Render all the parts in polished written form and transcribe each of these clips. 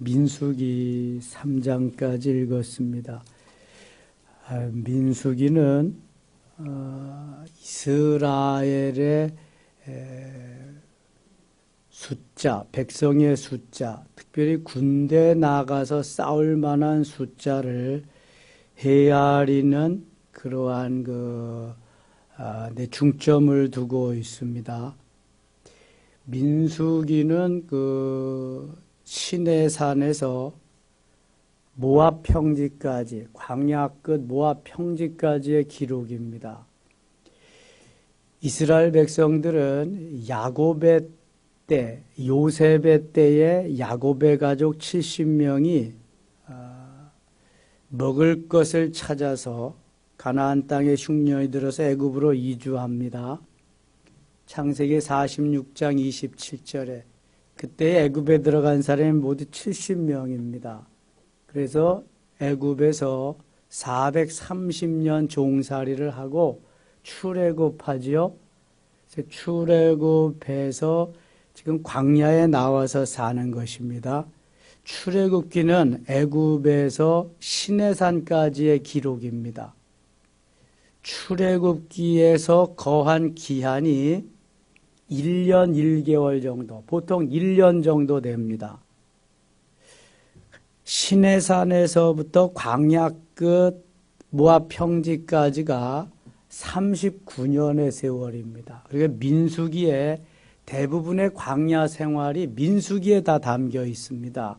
민수기 3장까지 읽었습니다. 민수기는 이스라엘의 숫자, 백성의 숫자, 특별히 군대 나가서 싸울 만한 숫자를 헤아리는 그러한 중점을 두고 있습니다. 민수기는 시내산에서 모압 평지까지, 광야 끝 모압 평지까지의 기록입니다. 이스라엘 백성들은 야곱의 때, 요셉의 때에 야곱의 가족 70명이 먹을 것을 찾아서 가나안 땅에 흉년이 들어서 애굽으로 이주합니다. 창세기 46장 27절에 그때 애굽에 들어간 사람이 모두 70명입니다. 그래서 애굽에서 430년 종살이를 하고 출애굽하지요. 출애굽해서 지금 광야에 나와서 사는 것입니다. 출애굽기는 애굽에서 시내산까지의 기록입니다. 출애굽기에서 거한 기한이 1년 1개월 정도, 보통 1년 정도 됩니다. 시내산에서부터 광야 끝 모압 평지까지가 39년의 세월입니다. 그러니까 민수기에 대부분의 광야 생활이 민수기에 다 담겨 있습니다.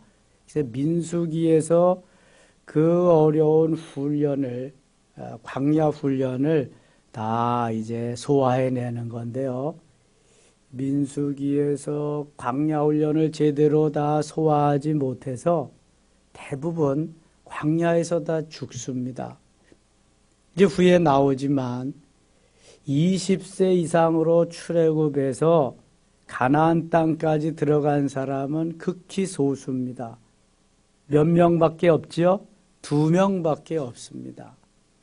그래서 민수기에서 그 어려운 훈련을, 광야 훈련을 다 이제 소화해내는 건데요. 민수기에서 광야 훈련을 제대로 다 소화하지 못해서 대부분 광야에서 다 죽습니다. 이제 후에 나오지만 20세 이상으로 출애굽해서 가나안 땅까지 들어간 사람은 극히 소수입니다. 몇 명밖에 없지요? 2명밖에 없습니다.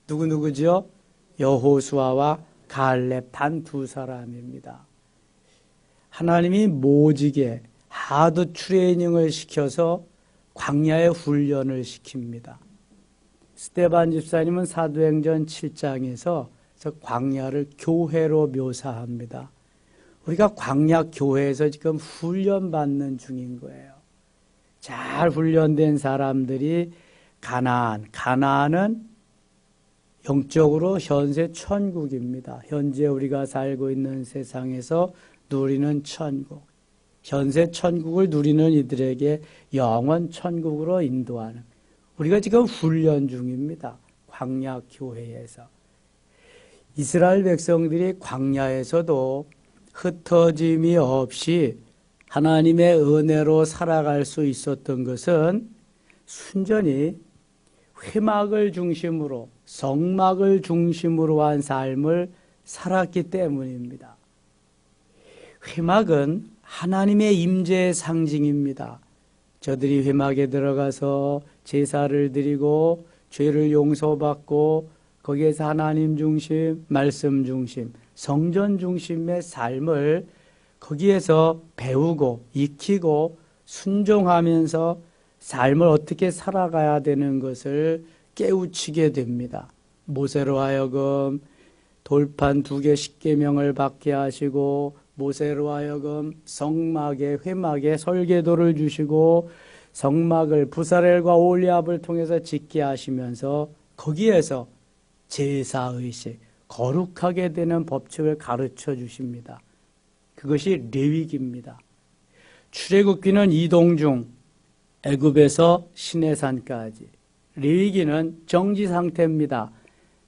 누구죠? 여호수아와 갈렙 단 2사람입니다. 하나님이 모지게 하드 트레이닝을 시켜서 광야에 훈련을 시킵니다. 스데반 집사님은 사도행전 7장에서 광야를 교회로 묘사합니다. 우리가 광야 교회에서 지금 훈련받는 중인 거예요. 잘 훈련된 사람들이 가나안은 영적으로 현세 천국입니다. 현재 우리가 살고 있는 세상에서 누리는 천국, 현세 천국을 누리는 이들에게 영원 천국으로 인도하는, 우리가 지금 훈련 중입니다. 광야 교회에서. 이스라엘 백성들이 광야에서도 흩어짐이 없이 하나님의 은혜로 살아갈 수 있었던 것은 순전히 회막을 중심으로, 성막을 중심으로 한 삶을 살았기 때문입니다. 회막은 하나님의 임재의 상징입니다. 저들이 회막에 들어가서 제사를 드리고 죄를 용서받고 거기에서 하나님 중심, 말씀 중심, 성전 중심의 삶을 거기에서 배우고 익히고 순종하면서 삶을 어떻게 살아가야 되는 것을 깨우치게 됩니다. 모세로 하여금 돌판 2개 10계명을 받게 하시고, 모세로 하여금 성막에, 회막에 설계도를 주시고 성막을 부사렐과 올리압을 통해서 짓게 하시면서 거기에서 제사의식, 거룩하게 되는 법칙을 가르쳐 주십니다. 그것이 레위기입니다. 출애굽기는 이동 중 애굽에서 시내산까지, 레위기는 정지 상태입니다.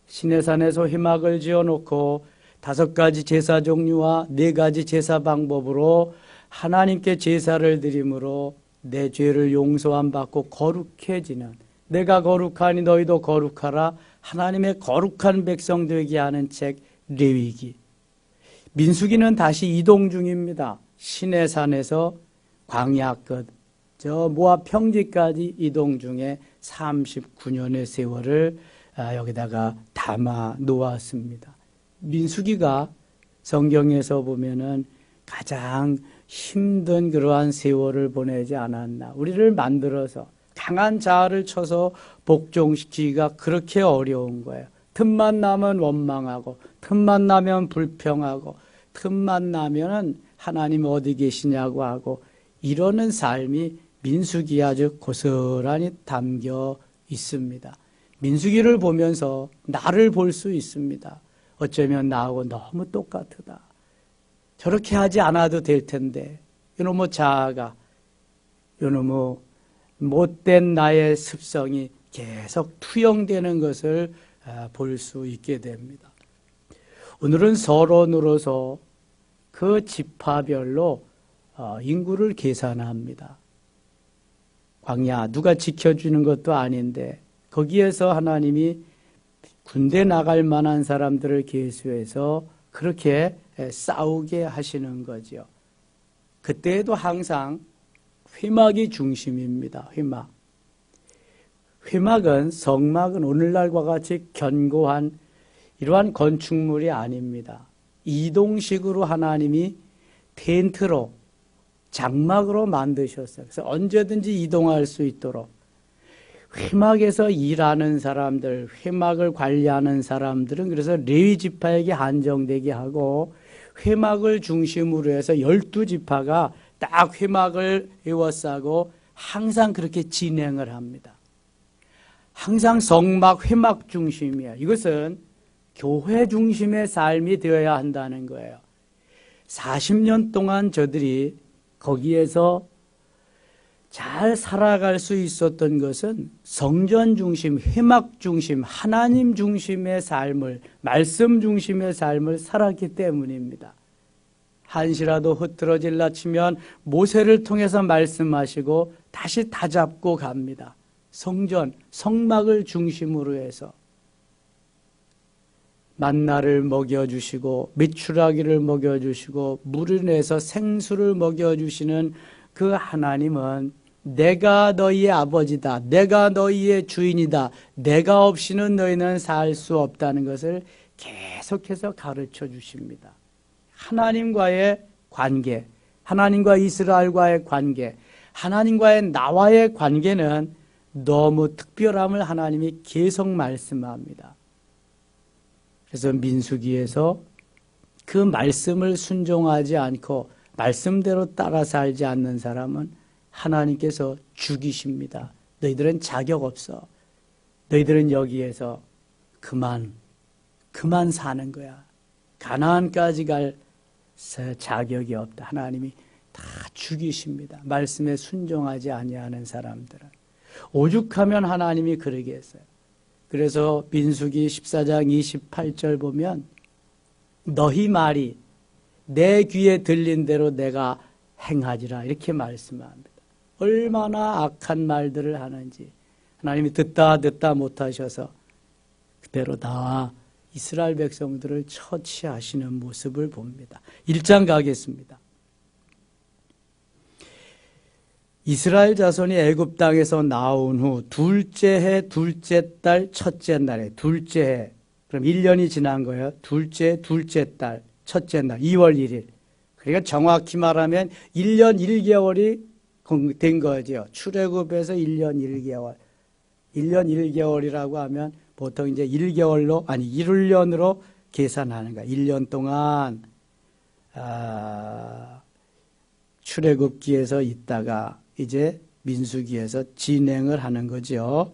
시내산에서 회막을 지어놓고 5가지 제사 종류와 4가지 제사 방법으로 하나님께 제사를 드림으로 내 죄를 용서함 받고 거룩해지는, 내가 거룩하니 너희도 거룩하라, 하나님의 거룩한 백성 되게 하는 책 레위기. 민수기는 다시 이동 중입니다. 시내산에서 광야 끝, 저 모압 평지까지 이동 중에 39년의 세월을 여기다가 담아 놓았습니다. 민수기가 성경에서 보면은 가장 힘든 그러한 세월을 보내지 않았나. 우리를 만들어서 강한 자아를 쳐서 복종시키기가 그렇게 어려운 거예요. 틈만 나면 원망하고, 틈만 나면 불평하고, 틈만 나면 하나님 어디 계시냐고 하고, 이러는 삶이 민수기에 아주 고스란히 담겨 있습니다. 민수기를 보면서 나를 볼 수 있습니다. 어쩌면 나하고 너무 똑같다. 저렇게 하지 않아도 될 텐데, 이놈의 자아가, 이놈의 못된 나의 습성이 계속 투영되는 것을 볼 수 있게 됩니다. 오늘은 서론으로서 그 지파별로 인구를 계산합니다. 광야 누가 지켜주는 것도 아닌데 거기에서 하나님이 군대 나갈 만한 사람들을 계수해서 그렇게 싸우게 하시는 거죠. 그때에도 항상 회막이 중심입니다. 회막은 성막은 오늘날과 같이 견고한 이러한 건축물이 아닙니다. 이동식으로 하나님이 텐트로 장막으로 만드셨어요. 그래서 언제든지 이동할 수 있도록 회막에서 일하는 사람들, 회막을 관리하는 사람들은 그래서 레위 지파에게 한정되게 하고 회막을 중심으로 해서 12지파가 딱 회막을 에워싸고 항상 그렇게 진행을 합니다. 항상 성막, 회막 중심이에요. 이것은 교회 중심의 삶이 되어야 한다는 거예요. 40년 동안 저들이 거기에서 잘 살아갈 수 있었던 것은 성전 중심, 회막 중심, 하나님 중심의 삶을, 말씀 중심의 삶을 살았기 때문입니다. 한시라도 흐트러질라 치면 모세를 통해서 말씀하시고 다시 다잡고 갑니다. 성전, 성막을 중심으로 해서 만나를 먹여주시고 메추라기를 먹여주시고 물을 내서 생수를 먹여주시는 그 하나님은 내가 너희의 아버지다. 내가 너희의 주인이다. 내가 없이는 너희는 살 수 없다는 것을 계속해서 가르쳐 주십니다. 하나님과의 관계, 하나님과 이스라엘과의 관계, 하나님과의 나와의 관계는 너무 특별함을 하나님이 계속 말씀합니다. 그래서 민수기에서 그 말씀을 순종하지 않고 말씀대로 따라 살지 않는 사람은 하나님께서 죽이십니다. 너희들은 자격 없어. 너희들은 여기에서 그만 사는 거야. 가나안까지 갈 자격이 없다. 하나님이 다 죽이십니다. 말씀에 순종하지 아니하는 사람들은. 오죽하면 하나님이 그러게 했어요. 그래서 민수기 14장 28절 보면 너희 말이 내 귀에 들린 대로 내가 행하지라 이렇게 말씀합니다. 얼마나 악한 말들을 하는지 하나님이 듣다 못하셔서 그대로 다 이스라엘 백성들을 처치하시는 모습을 봅니다. 1장 가겠습니다. 이스라엘 자손이 애굽 땅에서 나온 후 둘째 해 둘째 달 첫째 날에 둘째 해 그럼 1년이 지난 거예요. 둘째 달 첫째 날 2월 1일 그러니까 정확히 말하면 1년 1개월이 된 거죠. 출애굽에서 1년 1개월 1년 1개월이라고 하면 보통 이제 1개월로 아니 1년으로 계산하는 거야. 1년 동안 출애굽기에서 있다가 이제 민수기에서 진행을 하는 거죠.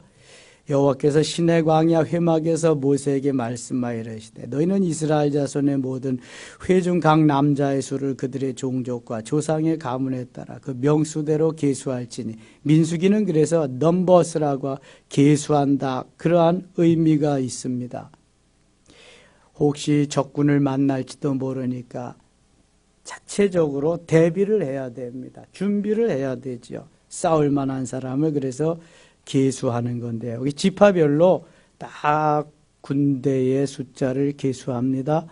여호와께서 시내 광야 회막에서 모세에게 말씀하여 이르시되 너희는 이스라엘 자손의 모든 회중 각 남자의 수를 그들의 종족과 조상의 가문에 따라 그 명수대로 계수할지니 민수기는 그래서 넘버스라고 계수한다. 그러한 의미가 있습니다. 혹시 적군을 만날지도 모르니까 자체적으로 대비를 해야 됩니다. 준비를 해야 되죠. 싸울 만한 사람을 그래서 계수하는 건데요. 여기 지파별로 딱 군대의 숫자를 계수합니다.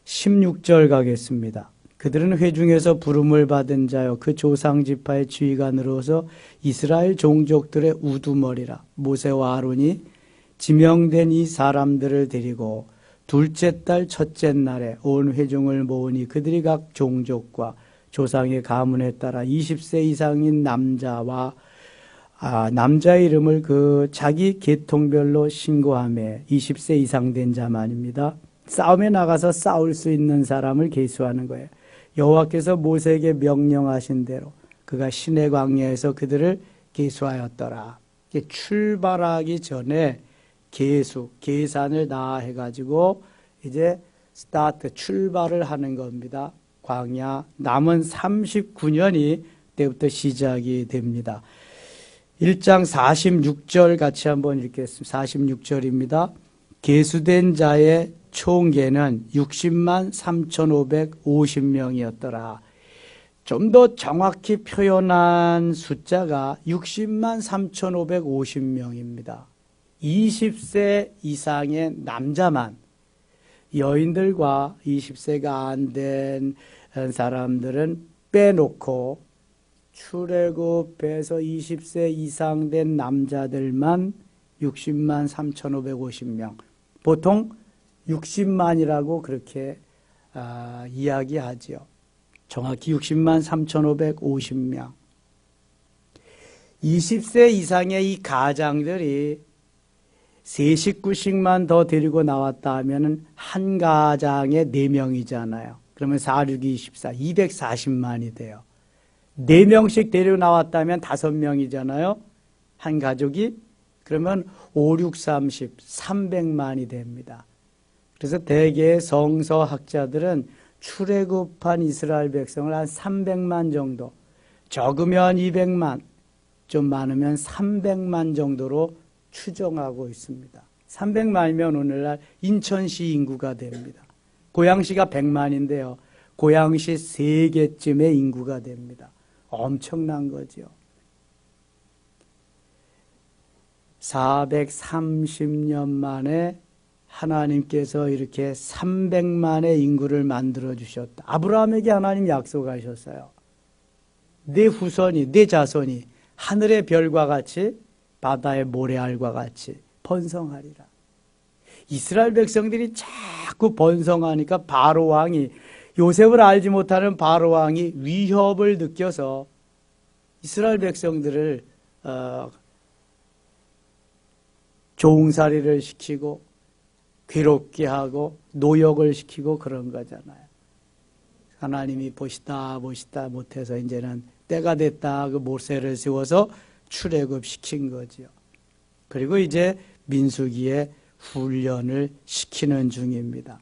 16절 가겠습니다. 그들은 회중에서 부름을 받은 자요 그 조상 지파의 지휘관으로서 이스라엘 종족들의 우두머리라. 모세와 아론이 지명된 이 사람들을 데리고 둘째 달 첫째 날에 온 회중을 모으니 그들이 각 종족과 조상의 가문에 따라 20세 이상인 남자와 남자의 이름을 그 자기 계통별로 신고하며 20세 이상 된 자만입니다. 싸움에 나가서 싸울 수 있는 사람을 계수하는 거예요. 여호와께서 모세에게 명령하신 대로 그가 시내 광야에서 그들을 계수하였더라. 출발하기 전에 계산을 다 해가지고 이제 출발을 하는 겁니다. 광야 남은 39년이 때부터 시작이 됩니다. 1장 46절 같이 한번 읽겠습니다. 46절입니다. 계수된 자의 총계는 60만 3,550명이었더라. 좀 더 정확히 표현한 숫자가 60만 3,550명입니다. 20세 이상의 남자만, 여인들과 20세가 안 된 사람들은 빼놓고 출애굽에서 20세 이상 된 남자들만 60만 3,550명. 보통 60만이라고 그렇게 이야기하죠. 정확히 60만 3,550명. 20세 이상의 이 가장들이 세 식구씩만 더 데리고 나왔다 하면 한 가장에 4명이잖아요. 그러면 4, 6, 24, 240만이 돼요. 4명씩 데리고 나왔다면 5명이잖아요. 한 가족이. 그러면 5, 6, 30, 300만이 됩니다. 그래서 대개 성서학자들은 출애굽한 이스라엘 백성을 한 300만 정도, 적으면 200만, 좀 많으면 300만 정도로 추정하고 있습니다. 300만이면 오늘날 인천시 인구가 됩니다. 고양시가 100만인데요. 고양시 3개쯤의 인구가 됩니다. 엄청난 거죠. 430년 만에 하나님께서 이렇게 300만의 인구를 만들어 주셨다. 아브라함에게 하나님 약속하셨어요. 내 후손이, 내 자손이 하늘의 별과 같이 바다의 모래알과 같이 번성하리라. 이스라엘 백성들이 자꾸 번성하니까 바로 왕이, 요셉을 알지 못하는 바로 왕이 위협을 느껴서 이스라엘 백성들을 종살이를 시키고 괴롭게 하고 노역을 시키고 그런 거잖아요. 하나님이 보시다 못해서 이제는 때가 됐다 그 모세를 세워서 출애굽시킨 거죠. 그리고 이제 민수기에 훈련을 시키는 중입니다.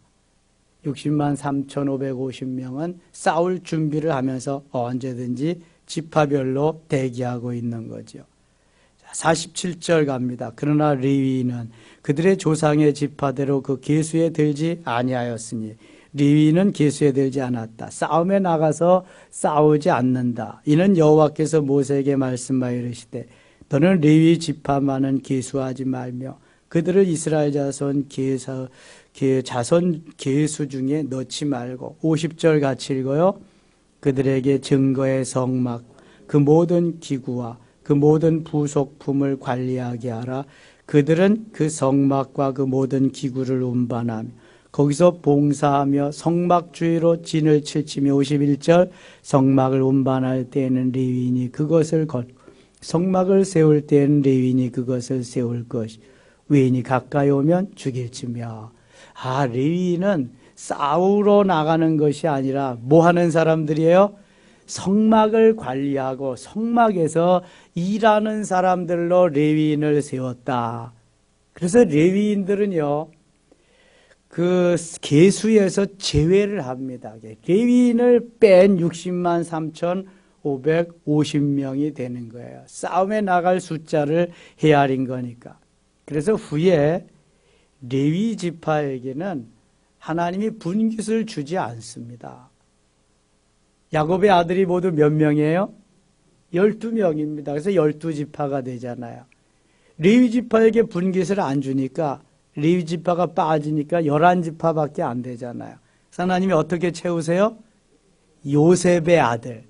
60만 3,550명은 싸울 준비를 하면서 언제든지 지파별로 대기하고 있는 거죠. 47절 갑니다. 그러나 레위인은 그들의 조상의 지파대로 그 계수에 들지 아니하였으니, 레위인은 계수에 들지 않았다. 싸움에 나가서 싸우지 않는다. 이는 여호와께서 모세에게 말씀하여 이르시되 너는 레위 지파만은 계수하지 말며 그들을 이스라엘 자손 계수 중에 넣지 말고. 50절 같이 읽어요. 그들에게 증거의 성막 그 모든 기구와 그 모든 부속품을 관리하게 하라. 그들은 그 성막과 그 모든 기구를 운반하며 거기서 봉사하며 성막 주위로 진을 칠치며. 51절 성막을 운반할 때에는 레위인이 그것을 걸고 성막을 세울 때에는 레위인이 그것을 세울 것이 외인이 가까이 오면 죽일지며. 레위인은 싸우러 나가는 것이 아니라 뭐 하는 사람들이에요? 성막을 관리하고 성막에서 일하는 사람들로 레위인을 세웠다. 그래서 레위인들은요, 그 계수에서 제외를 합니다. 레위인을 뺀 60만 3,550명이 되는 거예요. 싸움에 나갈 숫자를 헤아린 거니까. 그래서 후에 레위 지파에게는 하나님이 분깃을 주지 않습니다. 야곱의 아들이 모두 몇 명이에요? 12명입니다. 그래서 12지파가 되잖아요. 레위 지파에게 분깃을 안 주니까 레위 지파가 빠지니까 11지파밖에 안 되잖아요. 그래서 하나님이 어떻게 채우세요? 요셉의 아들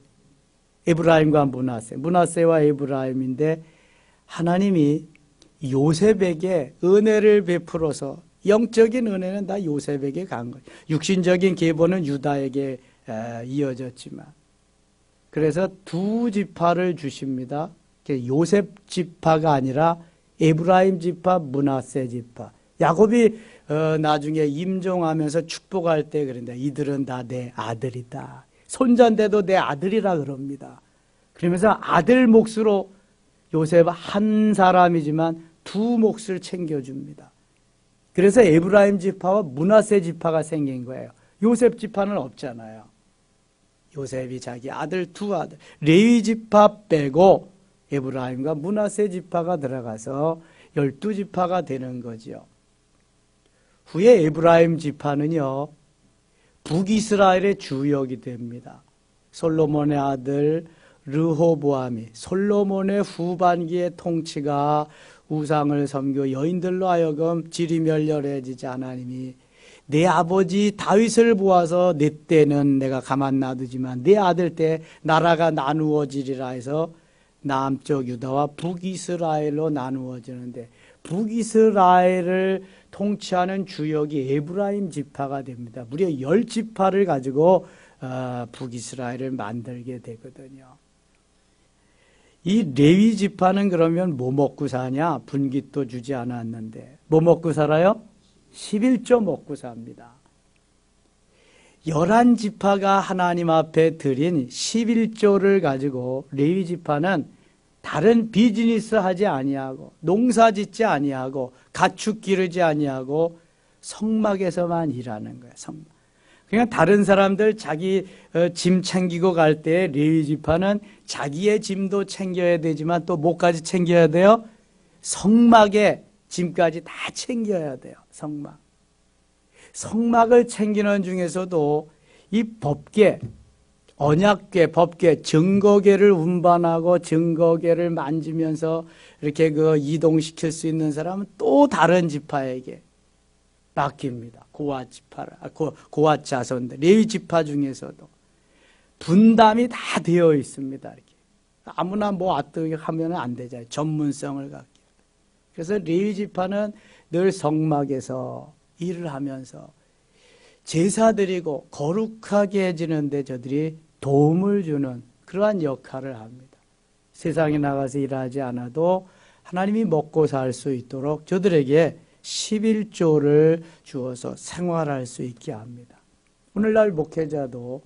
에브라임과 므낫세와 에브라임인데, 하나님이 요셉에게 은혜를 베풀어서, 영적인 은혜는 다 요셉에게 간 거예요. 육신적인 계보는 유다에게 이어졌지만 그래서 두 지파를 주십니다. 요셉 지파가 아니라 에브라임 지파, 므낫세 지파. 야곱이 나중에 임종하면서 축복할 때 그런데 이들은 다 내 아들이다. 손자인데도 내 아들이라 그럽니다. 그러면서 아들 몫으로 요셉 한 사람이지만 두 몫을 챙겨줍니다. 그래서 에브라임 지파와 므낫세 지파가 생긴 거예요. 요셉 지파는 없잖아요. 요셉이 자기 아들 두 아들 레위 지파 빼고 에브라임과 므낫세 지파가 들어가서 12지파가 되는 거죠. 후에 에브라임 지파는요, 북이스라엘의 주역이 됩니다. 솔로몬의 아들 르호보암이 솔로몬의 후반기의 통치가 우상을 섬겨 여인들로 하여금 지리멸렬해지자 하나님이 내 아버지 다윗을 보아서 내 때는 내가 가만 놔두지만 내 아들 때 나라가 나누어지리라 해서 남쪽 유다와 북이스라엘로 나누어지는데 북이스라엘을 통치하는 주역이 에브라임 지파가 됩니다. 무려 10지파를 가지고 북이스라엘을 만들게 되거든요. 이 레위 지파는 그러면 뭐 먹고 사냐? 분깃도 주지 않았는데 뭐 먹고 살아요? 11조 먹고 삽니다. 11지파가 하나님 앞에 드린 11조를 가지고 레위 지파는 다른 비즈니스 하지 아니하고 농사 짓지 아니하고 가축 기르지 아니하고 성막에서만 일하는 거예요. 성막. 그냥 다른 사람들 자기 짐 챙기고 갈 때 레위 지파는 자기의 짐도 챙겨야 되지만 또 뭐까지 챙겨야 돼요? 성막의 짐까지 다 챙겨야 돼요. 성막. 성막을 챙기는 중에서도 이 법궤, 언약궤, 법궤, 증거궤를 운반하고 증거궤를 만지면서 이렇게 이동시킬 수 있는 사람은 또 다른 지파에게 맡깁니다. 고앗 자손들, 레위 지파 중에서도 분담이 다 되어 있습니다. 이렇게 아무나 뭐 하면 안 되잖아요. 전문성을 갖기. 그래서 레위 지파는 늘 성막에서 일을 하면서 제사 드리고 거룩하게 해지는데 저들이 도움을 주는 그러한 역할을 합니다. 세상에 나가서 일하지 않아도 하나님이 먹고 살 수 있도록 저들에게 11조를 주어서 생활할 수 있게 합니다. 오늘날 목회자도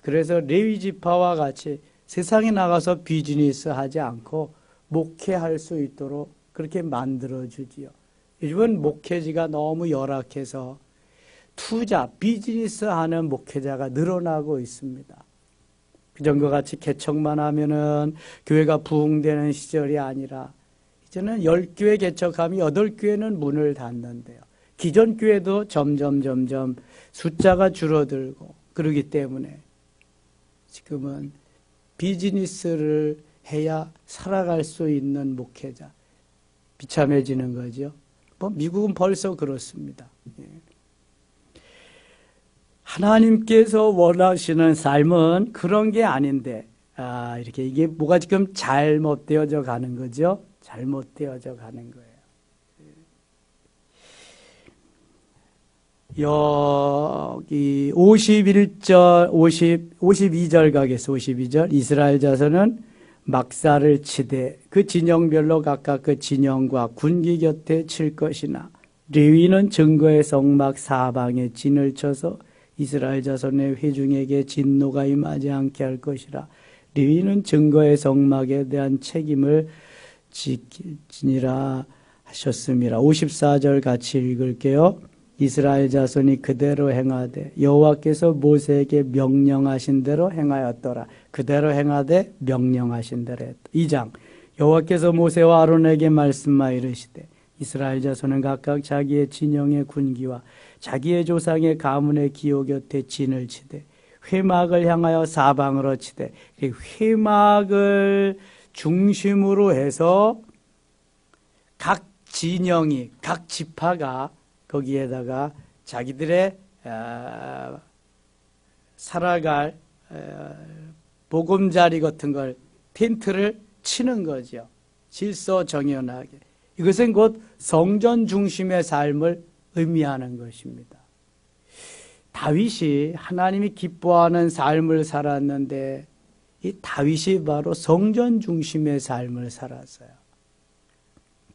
그래서 레위 지파와 같이 세상에 나가서 비즈니스 하지 않고 목회할 수 있도록 그렇게 만들어주지요. 요즘은 목회지가 너무 열악해서 투자, 비즈니스 하는 목회자가 늘어나고 있습니다. 그전과 같이 개척만 하면은 교회가 부흥되는 시절이 아니라 이제는 10교회 개척하면 8교회는 문을 닫는데요. 기존 교회도 점점 숫자가 줄어들고 그러기 때문에 지금은 비즈니스를 해야 살아갈 수 있는 목회자 비참해지는 거죠. 미국은 벌써 그렇습니다. 하나님께서 원하시는 삶은 그런 게 아닌데 이렇게 이게 뭐가 지금 잘못되어져 가는 거죠. 잘못되어져 가는 거예요. 여기 52절 가겠습니다. 52절 이스라엘 자손은 막사를 치되 그 진영별로 각각 그 진영과 군기 곁에 칠 것이나 레위는 증거의 성막 사방에 진을 쳐서 이스라엘 자손의 회중에게 진노가 임하지 않게 할 것이라. 레위는 증거의 성막에 대한 책임을 지키니라 하셨습니다. 54절 같이 읽을게요. 이스라엘 자손이 그대로 행하되 여호와께서 모세에게 명령하신 대로 행하였더라. 그대로 행하되 명령하신 대로 했다. 2장 여호와께서 모세와 아론에게 말씀하여 이르시되 이스라엘 자손은 각각 자기의 진영의 군기와 자기의 조상의 가문의 기호 곁에 진을 치되 회막을 향하여 사방으로 치되 회막을 중심으로 해서 각 진영이 각 지파가 거기에다가 자기들의 살아갈 보금자리 같은 걸 텐트를 치는 거죠. 질서정연하게. 이것은 곧 성전 중심의 삶을 의미하는 것입니다. 다윗이 하나님이 기뻐하는 삶을 살았는데 이 다윗이 바로 성전 중심의 삶을 살았어요.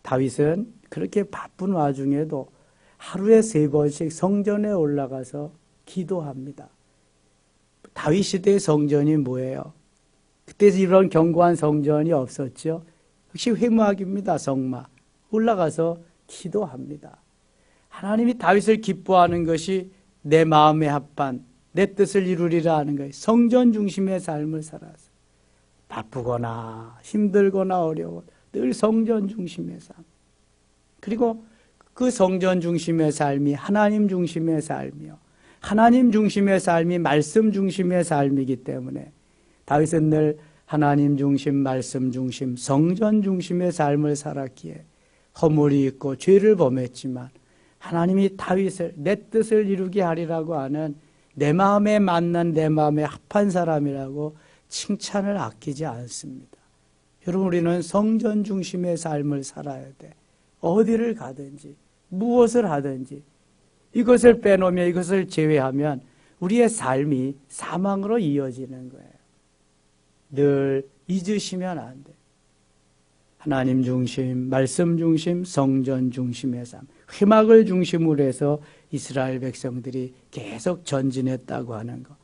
다윗은 그렇게 바쁜 와중에도 하루에 3번씩 성전에 올라가서 기도합니다. 다윗 시대의 성전이 뭐예요? 그때 이런 견고한 성전이 없었죠. 역시 회막입니다. 성막. 올라가서 기도합니다. 하나님이 다윗을 기뻐하는 것이 내 마음에 합한 내 뜻을 이루리라 하는 거예요. 성전 중심의 삶을 살았어요. 바쁘거나 힘들거나 어려워 늘 성전 중심의 삶. 그리고 그 성전 중심의 삶이 하나님 중심의 삶이요. 하나님 중심의 삶이 말씀 중심의 삶이기 때문에 다윗은 늘 하나님 중심, 말씀 중심, 성전 중심의 삶을 살았기에 허물이 있고 죄를 범했지만 하나님이 다윗을 내 뜻을 이루게 하리라고 하는 내 마음에 맞는 내 마음에 합한 사람이라고 칭찬을 아끼지 않습니다. 여러분, 우리는 성전 중심의 삶을 살아야 돼. 어디를 가든지 무엇을 하든지 이것을 빼놓으면 이것을 제외하면 우리의 삶이 사망으로 이어지는 거예요. 늘 잊으시면 안 돼. 하나님 중심, 말씀 중심, 성전 중심의 삶, 회막을 중심으로 해서 이스라엘 백성들이 계속 전진했다고 하는 것.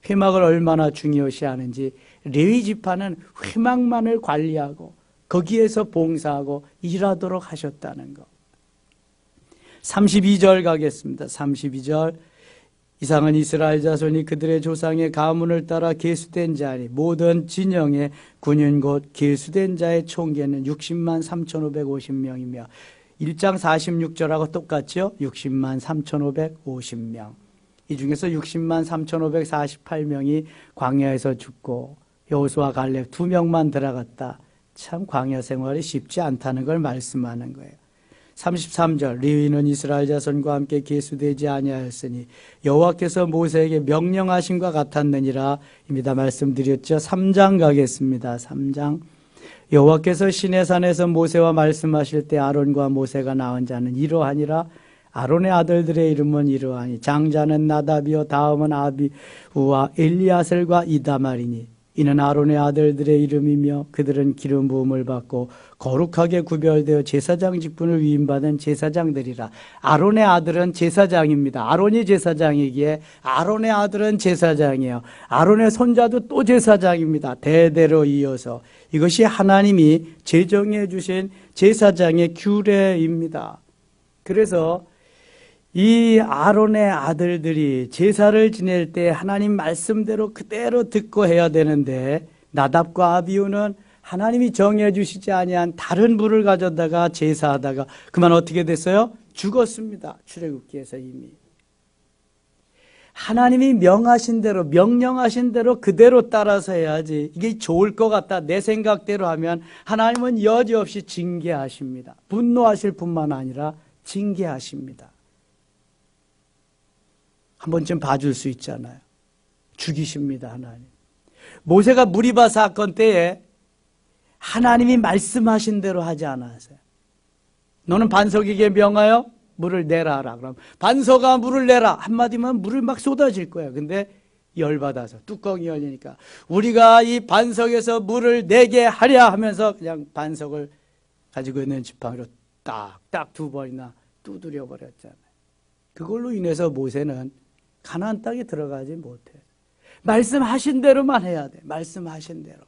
회막을 얼마나 중요시하는지 레위 지파는 회막만을 관리하고 거기에서 봉사하고 일하도록 하셨다는 것. 32절 가겠습니다. 32절. 이상은 이스라엘 자손이 그들의 조상의 가문을 따라 계수된 자니 모든 진영의 군인 곧 계수된 자의 총계는 60만 3,550명이며 1장 46절하고 똑같죠? 60만 3,550명. 이 중에서 60만 3,548명이 광야에서 죽고 여호수아 갈렙 2명만 들어갔다. 참 광야 생활이 쉽지 않다는 걸 말씀하는 거예요. 33절. 레위는 이스라엘 자손과 함께 계수되지 아니하였으니 여호와께서 모세에게 명령하신과 같았느니라. 이미 다 말씀드렸죠. 3장 가겠습니다. 3장. 여호와께서 시내산에서 모세와 말씀하실 때 아론과 모세가 낳은 자는 이러하니라. 아론의 아들들의 이름은 이러하니 장자는 나답이요 다음은 아비후와 엘리아셀과 이다말이니 이는 아론의 아들들의 이름이며 그들은 기름 부음을 받고 거룩하게 구별되어 제사장 직분을 위임받은 제사장들이라. 아론의 아들은 제사장입니다. 아론이 제사장이기에 아론의 아들은 제사장이에요. 아론의 손자도 또 제사장입니다. 대대로 이어서 이것이 하나님이 제정해 주신 제사장의 규례입니다. 그래서 이 아론의 아들들이 제사를 지낼 때 하나님 말씀대로 그대로 듣고 해야 되는데 나답과 아비후는 하나님이 정해 주시지 아니한 다른 불을 가져다가 제사하다가 그만 어떻게 됐어요? 죽었습니다. 출애굽기에서 이미. 하나님이 명하신 대로 명령하신 대로 그대로 따라서 해야지 이게 좋을 것 같다 내 생각대로 하면 하나님은 여지없이 징계하십니다. 분노하실 뿐만 아니라 징계하십니다. 한 번쯤 봐줄 수 있잖아요. 죽이십니다, 하나님. 모세가 무리바 사건 때에 하나님이 말씀하신 대로 하지 않았어요. 너는 반석에게 명하여 물을 내라 하라. 그럼 반석아 물을 내라. 한마디만 물을 막 쏟아질 거야. 근데 열받아서 뚜껑이 열리니까 우리가 이 반석에서 물을 내게 하랴 하면서 그냥 반석을 가지고 있는 지팡이로 딱딱 2번이나 두드려 버렸잖아요. 그걸로 인해서 모세는 가나안 땅에 들어가지 못해. 말씀하신 대로만 해야 돼. 말씀하신 대로.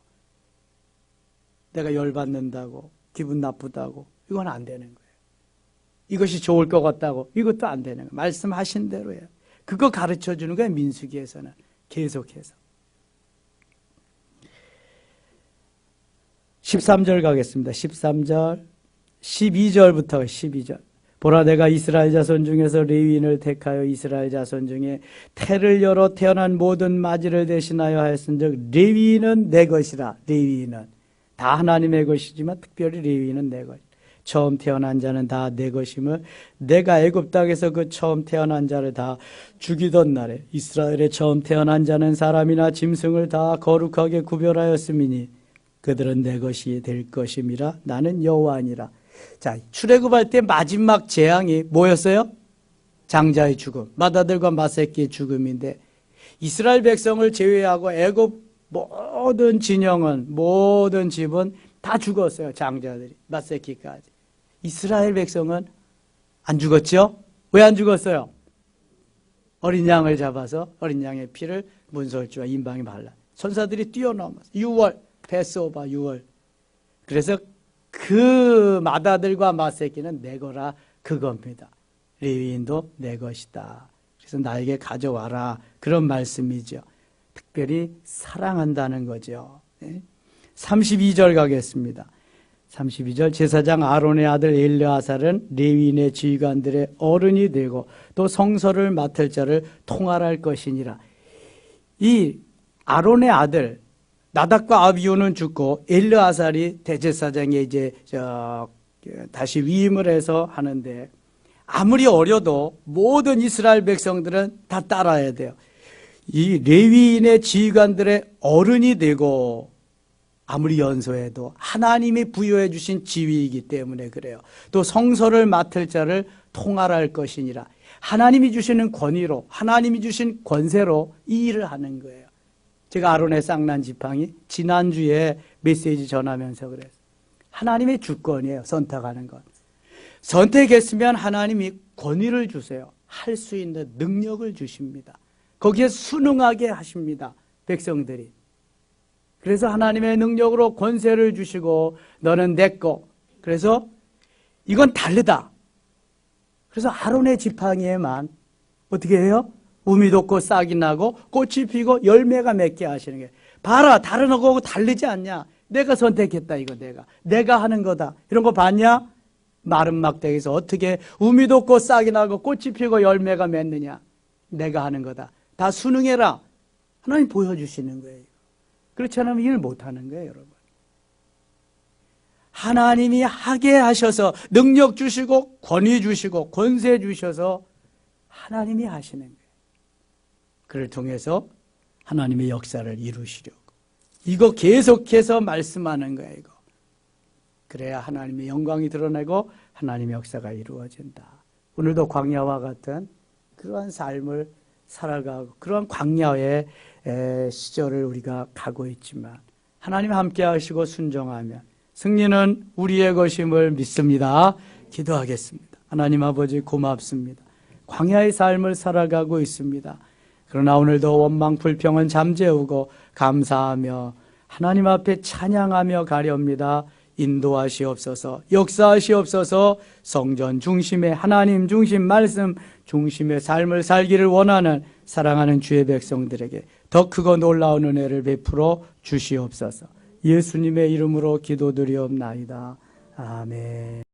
내가 열받는다고 기분 나쁘다고 이건 안 되는 거예요. 이것이 좋을 것 같다고 이것도 안 되는 거예요. 말씀하신 대로 해요. 그거 가르쳐 주는 거예요. 민수기에서는 계속해서. 13절 가겠습니다. 13절 12절부터 12절. 보라 내가 이스라엘 자손 중에서 레위인을 택하여 이스라엘 자손 중에 태를 열어 태어난 모든 마지를 대신하여 하였은즉 레위인은 내 것이라. 레위인은 다 하나님의 것이지만 특별히 레위인은 내 것. 처음 태어난 자는 다 내 것임을 내가 애굽 땅에서 그 처음 태어난 자를 다 죽이던 날에 이스라엘의 처음 태어난 자는 사람이나 짐승을 다 거룩하게 구별하였음이니 그들은 내 것이 될 것임이라. 나는 여호와니라. 자, 출애굽할 때 마지막 재앙이 뭐였어요? 장자의 죽음, 맏아들과 맏새끼의 죽음인데 이스라엘 백성을 제외하고 애굽 모든 진영은, 모든 집은 다 죽었어요. 장자들이. 마세키까지. 이스라엘 백성은 안 죽었죠? 왜 안 죽었어요? 어린 양을 잡아서 어린 양의 피를 문설주와 인방에 발라. 천사들이 뛰어넘어서 6월, 패스오버 6월. 그래서 그 마다들과 마세키는 내 거라 그겁니다. 레위인도 내 것이다. 그래서 나에게 가져와라. 그런 말씀이죠. 특별히 사랑한다는 거죠. 32절 가겠습니다. 32절 제사장 아론의 아들 엘르아살은 레위인의 지휘관들의 어른이 되고 또 성소를 맡을 자를 통할할 것이니라. 이 아론의 아들 나답과 아비후는 죽고 엘르아살이 대제사장에 이제 다시 위임을 해서 하는데 아무리 어려도 모든 이스라엘 백성들은 다 따라야 돼요. 이 레위인의 지휘관들의 어른이 되고 아무리 연소해도 하나님이 부여해 주신 지위이기 때문에 그래요. 또 성소를 맡을 자를 통할할 것이니라. 하나님이 주시는 권위로, 하나님이 주신 권세로 이 일을 하는 거예요. 제가 아론의 쌍난 지팡이 지난주에 메시지 전하면서 그랬어요. 하나님의 주권이에요. 선택하는 것. 선택했으면 하나님이 권위를 주세요. 할 수 있는 능력을 주십니다. 거기에 순응하게 하십니다. 백성들이. 그래서 하나님의 능력으로 권세를 주시고 너는 내 거. 그래서 이건 다르다. 그래서 아론의 지팡이에만 어떻게 해요? 우미 돋고 싹이 나고 꽃이 피고 열매가 맺게 하시는 게. 봐라, 다른 거하고 다르지 않냐? 내가 선택했다, 이거 내가 하는 거다. 이런 거 봤냐? 마른 막대기에서 어떻게 우미 돋고 싹이 나고 꽃이 피고 열매가 맺느냐? 내가 하는 거다. 다 순응해라. 하나님 보여주시는 거예요. 그렇지 않으면 일 못하는 거예요, 여러분. 하나님이 하게 하셔서 능력 주시고 권위 주시고 권세 주셔서 하나님이 하시는 거예요. 그를 통해서 하나님의 역사를 이루시려고. 이거 계속해서 말씀하는 거예요, 이거. 그래야 하나님의 영광이 드러나고 하나님의 역사가 이루어진다. 오늘도 광야와 같은 그러한 삶을 살아가고 그러한 광야의 시절을 우리가 가고 있지만 하나님 함께 하시고 순종하면 승리는 우리의 것임을 믿습니다. 기도하겠습니다. 하나님 아버지 고맙습니다. 광야의 삶을 살아가고 있습니다. 그러나 오늘도 원망 불평은 잠재우고 감사하며 하나님 앞에 찬양하며 가렵니다. 인도하시옵소서, 역사하시옵소서. 성전 중심의 하나님 중심 말씀 중심의 삶을 살기를 원하는 사랑하는 주의 백성들에게 더 크고 놀라운 은혜를 베풀어 주시옵소서. 예수님의 이름으로 기도드리옵나이다. 아멘.